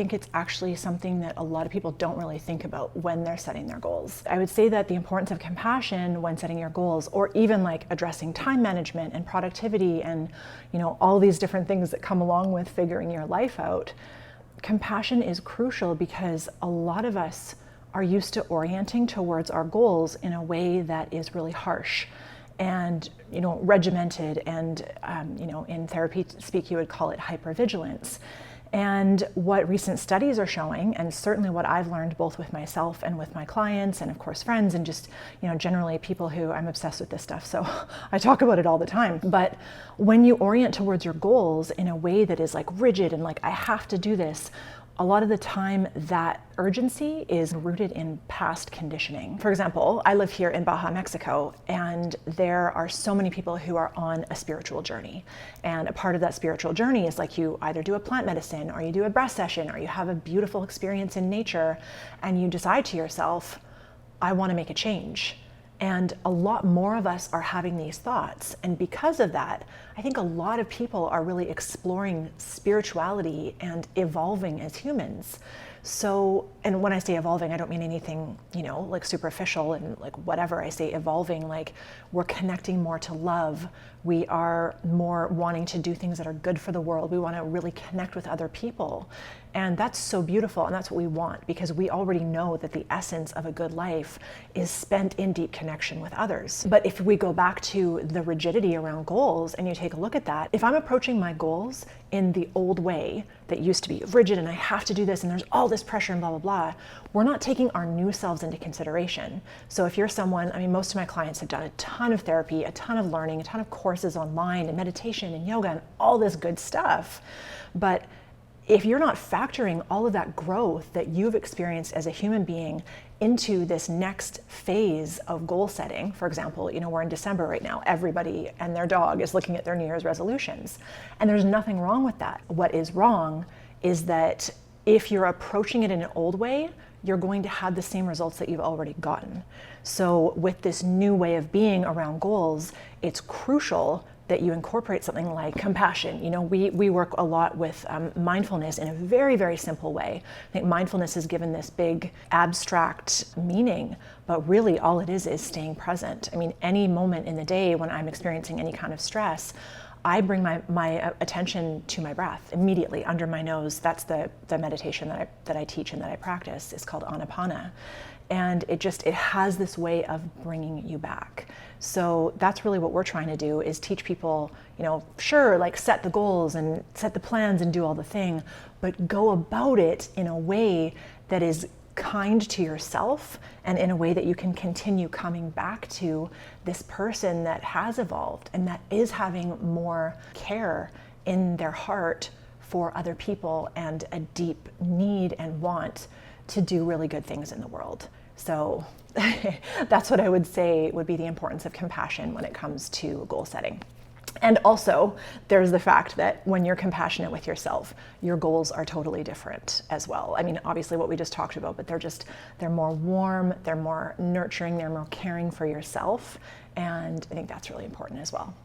think it's actually something that a lot of people don't really think about when they're setting their goals. I would say that the importance of compassion when setting your goals, or even like addressing time management and productivity and, all these different things that come along with figuring your life out, compassion is crucial because a lot of us are used to orienting towards our goals in a way that is really harsh and regimented, and in therapy speak you would call it hypervigilance. And what recent studies are showing, and certainly what I've learned both with myself and with my clients and of course friends and just generally people who, I'm obsessed with this stuff, so I talk about it all the time, but when you orient towards your goals in a way that is like rigid and like I have to do this, a lot of the time that urgency is rooted in past conditioning. For example, I live here in Baja, Mexico, and there are so many people who are on a spiritual journey. And a part of that spiritual journey is like you either do a plant medicine or you do a breath session or you have a beautiful experience in nature and you decide to yourself, I want to make a change. And a lot more of us are having these thoughts. And because of that, I think a lot of people are really exploring spirituality and evolving as humans. So, and when I say evolving, I don't mean anything, like superficial and like whatever. I say evolving, like we're connecting more to love. We are more wanting to do things that are good for the world. We want to really connect with other people. And that's so beautiful, and that's what we want, because we already know that the essence of a good life is spent in deep connection with others. But if we go back to the rigidity around goals and you take a look at that, if I'm approaching my goals in the old way that used to be rigid and I have to do this and there's all this pressure and blah, blah, blah, we're not taking our new selves into consideration. So if you're someone, most of my clients have done a ton of therapy, a ton of learning, a ton of courses online and meditation and yoga and all this good stuff. But if you're not factoring all of that growth that you've experienced as a human being into this next phase of goal setting, for example, we're in December right now, everybody and their dog is looking at their New Year's resolutions. And there's nothing wrong with that. What is wrong is that if you're approaching it in an old way, you're going to have the same results that you've already gotten. So with this new way of being around goals, it's crucial that you incorporate something like compassion. We work a lot with mindfulness in a very, very simple way. I think mindfulness is given this big abstract meaning, but really all it is staying present. Any moment in the day when I'm experiencing any kind of stress, I bring my attention to my breath immediately under my nose. That's the meditation that I teach and that I practice. It's called Anapana. And it has this way of bringing you back. So that's really what we're trying to do, is teach people, sure, like set the goals and set the plans and do all the thing, but go about it in a way that is kind to yourself and in a way that you can continue coming back to this person that has evolved and that is having more care in their heart for other people and a deep need and want to do really good things in the world. So that's what I would say would be the importance of compassion when it comes to goal setting. And also, there's the fact that when you're compassionate with yourself, your goals are totally different as well. Obviously what we just talked about, but they're more warm, they're more nurturing, they're more caring for yourself. And I think that's really important as well.